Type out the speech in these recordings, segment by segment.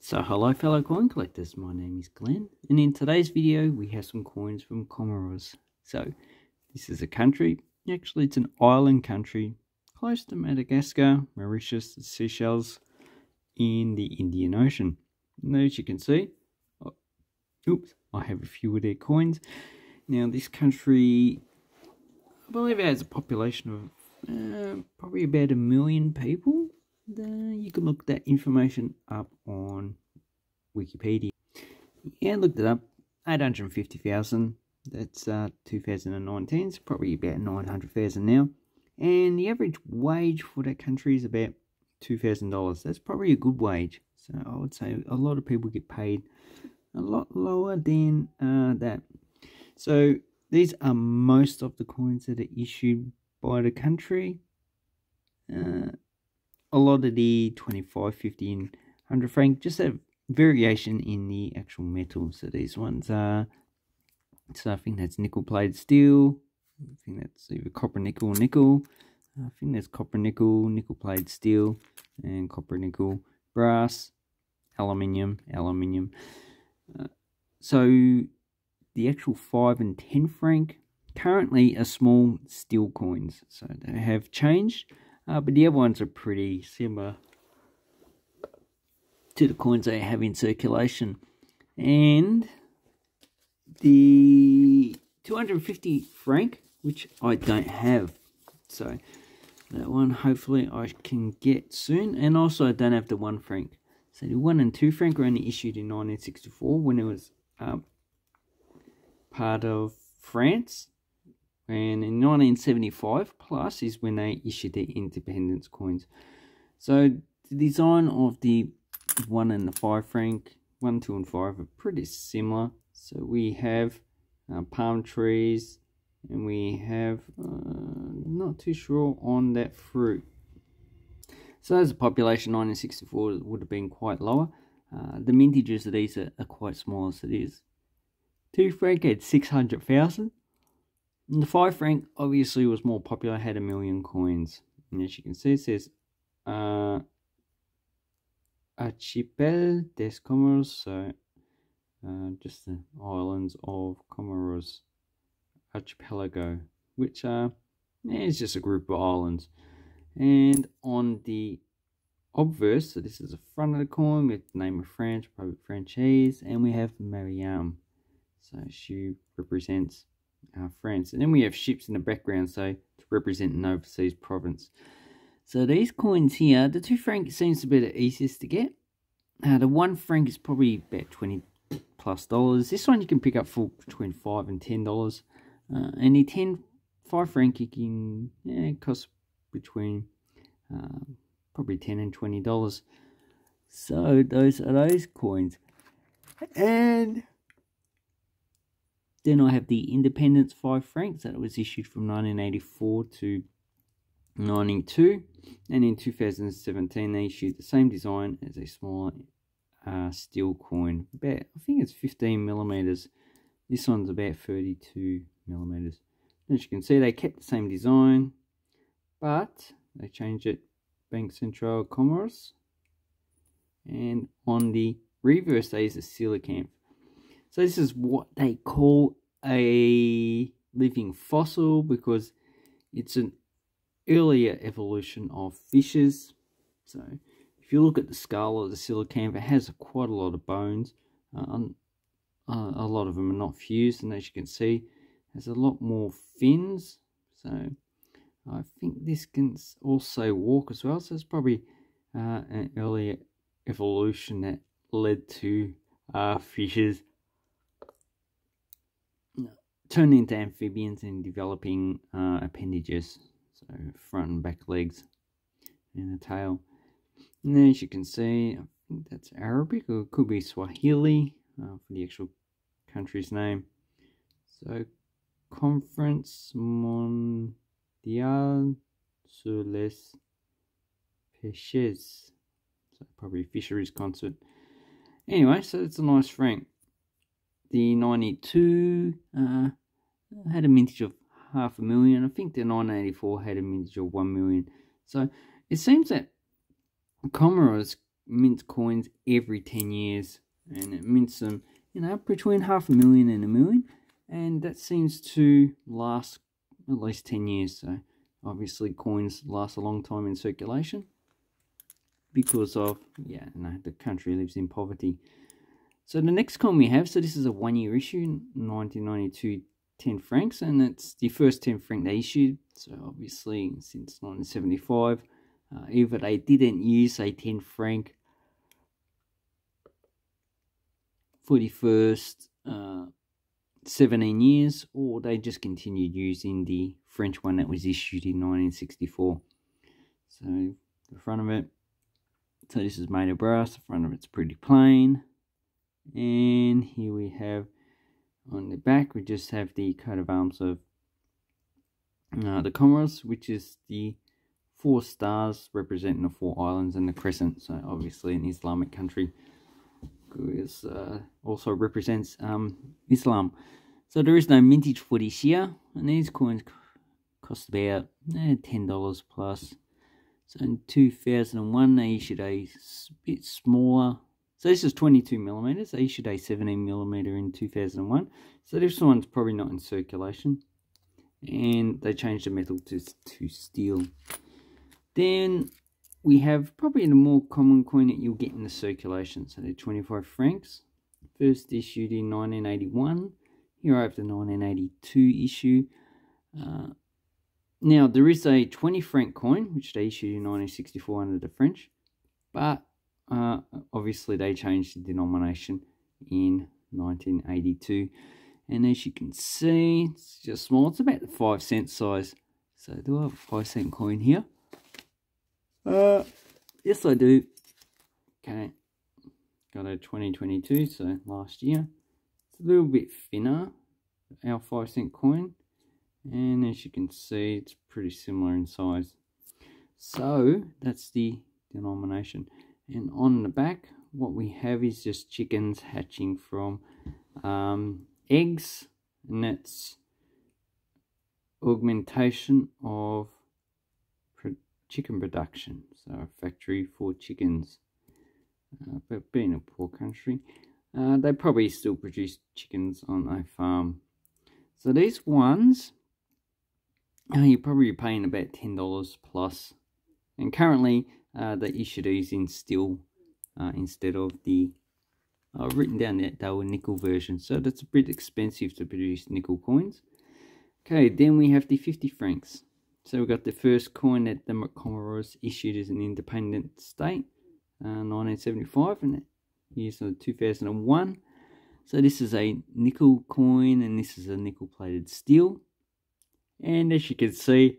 So hello fellow coin collectors, my name is Glenn, and in today's video we have some coins from Comoros. So this is a country, actually it's an island country close to Madagascar, Mauritius, the Seychelles in the Indian Ocean. And as you can see, I have a few of their coins. Now this country, I believe it has a population of probably about 1 million people. You can look that information up on Wikipedia. Yeah, looked it up. 850,000. That's 2019. It's probably about 900,000 now. And the average wage for that country is about $2,000. That's probably a good wage. So I would say a lot of people get paid a lot lower than that. So these are most of the coins that are issued by the country. A lot of the 25, 50 and 100 franc just have variation in the actual metal. So these ones are, so I think that's nickel plated steel. I think that's either copper, nickel, nickel. I think that's copper, nickel, nickel plated steel, and copper, nickel, brass, aluminium. So the actual 5 and 10 franc currently are small steel coins. So they have changed. But the other ones are pretty similar to the coins they have in circulation. And the 250 franc, which I don't have. So that one hopefully I can get soon. And also I don't have the 1 franc. So the 1 and 2 franc were only issued in 1964 when it was part of France. And in 1975 plus is when they issued their independence coins. So the design of the 1 and the 5 franc, 1, 2 and 5 are pretty similar. So we have palm trees, and we have not too sure on that fruit. So as a population, 1964 would have been quite lower. The mintages of these are quite small as it is. 2 franc had 600,000. And the 5 franc obviously was more popular, had 1 million coins. And as you can see, it says Archipel des Comoros, so just the islands of Comoros Archipelago, which is just a group of islands. And on the obverse, so this is the front of the coin with the name of France, private franchise, and we have Mariam. So she represents France, and then we have ships in the background, so to represent an overseas province. So these coins here, the 2 franc seems to be the easiest to get. The 1 franc is probably about $20+. This one you can pick up for between $5 and $10. And the 5 franc you can cost between probably $10 and $20. So those are those coins. And then I have the Independence 5 francs that was issued from 1984 to 92. And in 2017 they issued the same design as a smaller steel coin. About, I think it's 15 millimeters. This one's about 32 millimeters. As you can see, they kept the same design, but they changed it. Bank Central Comoros. And on the reverse they use a coelacanth. So this is what they call a living fossil because it's an earlier evolution of fishes. So if you look at the skull of the coelacanth, it has quite a lot of bones. A lot of them are not fused, and as you can see, it has a lot more fins. So I think this can also walk as well. So it's probably an earlier evolution that led to fishes turning into amphibians and developing appendages, so front and back legs and a tail. And then as you can see, I think that's Arabic, or it could be Swahili for the actual country's name. So Conference Mondiale sur les Pêches, so probably fisheries concert. Anyway, so it's a nice franc. The 92 had a mintage of 500,000. I think the 1984 had a mintage of 1 million. So it seems that Comoros mints coins every 10 years, and it mints them, you know, between 500,000 and 1 million, and that seems to last at least 10 years. So obviously coins last a long time in circulation because of, yeah, no, the country lives in poverty. So the next coin we have, so this is a 1-year issue, 1992 10 francs, and it's the first 10 franc they issued. So obviously since 1975, either they didn't use a 10 franc for the first 17 years, or they just continued using the French one that was issued in 1964. So the front of it, so this is made of brass, the front of it's pretty plain. And here we have, on the back, we just have the coat of arms of the Comoros, which is the 4 stars representing the 4 islands and the crescent. So obviously an Islamic country, because also represents Islam. So there is no mintage for this year, and these coins cost about $10 plus. So in 2001 they issued a bit smaller. So this is 22 millimeters. They issued a 17 millimeter in 2001. So this one's probably not in circulation, and they changed the metal to steel. Then we have probably the more common coin that you'll get in the circulation. So they're 25 francs. First issued in 1981. Here I have the 1982 issue. Now there is a 20 franc coin which they issued in 1964 under the French, but obviously they changed the denomination in 1982, and as you can see, it's just small. It's about the 5 cent size. So do I have a 5 cent coin here? Yes I do. Okay, got a 2022, so last year. It's a little bit thinner, our 5 cent coin, and as you can see, it's pretty similar in size. So that's the denomination. And on the back, what we have is just chickens hatching from eggs, and that's augmentation of chicken production. So a factory for chickens. But being a poor country, they probably still produce chickens on a farm. So these ones, you're probably paying about $10 plus. And currently, they issue these in steel instead of the written down that they were nickel versions. So that's a bit expensive to produce nickel coins. Okay, then we have the 50 francs. So we've got the first coin that the Comoros issued as an independent state, 1975, and here's 2001. So this is a nickel coin, and this is a nickel plated steel. And as you can see,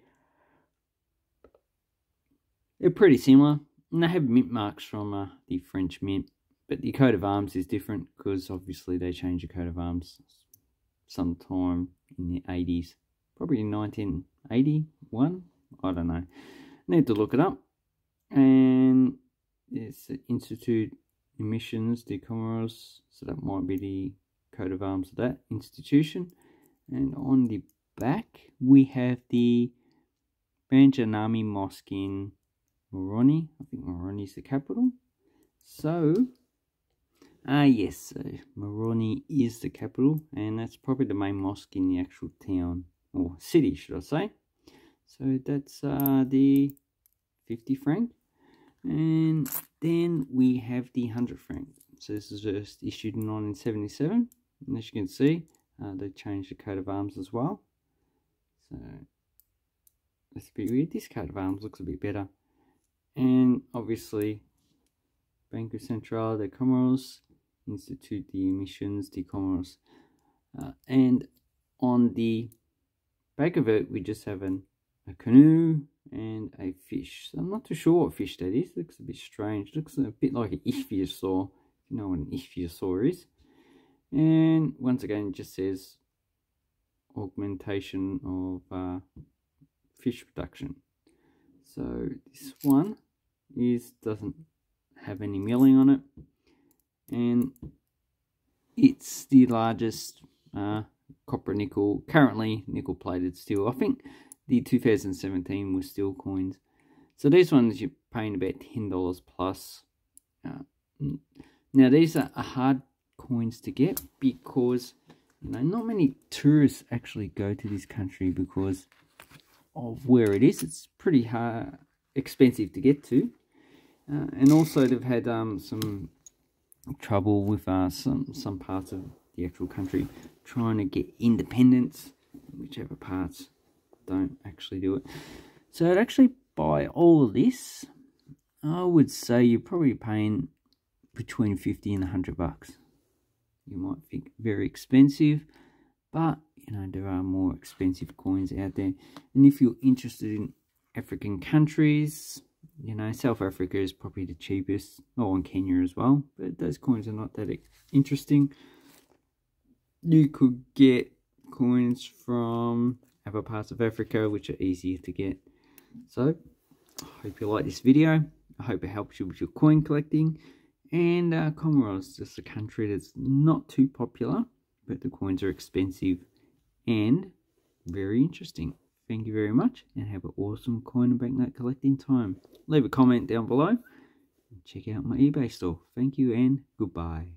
they're pretty similar, and they have mint marks from the French mint, but the coat of arms is different because obviously they changed the coat of arms sometime in the 80s, probably in 1981, I don't know, need to look it up. And it's Institute Emissions de Comoros, so that might be the coat of arms of that institution. And on the back we have the Banjanami Mosque in Moroni. I think Moroni is the capital. So, yes, so Moroni is the capital, and that's probably the main mosque in the actual town, or city, should I say. So that's the 50 franc. And then we have the 100 franc. So this is just issued in 1977. And as you can see, they changed the coat of arms as well. So that's a bit weird. This coat of arms looks a bit better. And obviously, Banco Central de Comoros, Institute de Emissions de Comoros. And on the back of it, we just have a canoe and a fish. So I'm not too sure what fish that is. It looks a bit strange. It looks a bit like an ichthyosaur, if you know what an ichthyosaur is. And once again, it just says augmentation of fish production. So this one doesn't have any milling on it, and it's the largest copper nickel, currently nickel plated steel. I think the 2017 was steel coins. So these ones you're paying about $10 plus. Now these are hard coins to get because not many tourists actually go to this country because of where it is. It's pretty expensive to get to, and also they've had some trouble with some parts of the actual country trying to get independence, whichever parts don't actually do it. So I'd actually buy all of this. I would say you're probably paying between 50 and 100 bucks. You might think very expensive, but there are more expensive coins out there. And if you're interested in African countries, South Africa is probably the cheapest, and Kenya as well, but those coins are not that interesting. You could get coins from other parts of Africa which are easier to get. So I hope you like this video. I hope it helps you with your coin collecting. And Comoros is just a country that's not too popular, but the coins are expensive and very interesting. Thank you very much, and have an awesome coin and banknote collecting time. Leave a comment down below and check out my eBay store. Thank you and goodbye.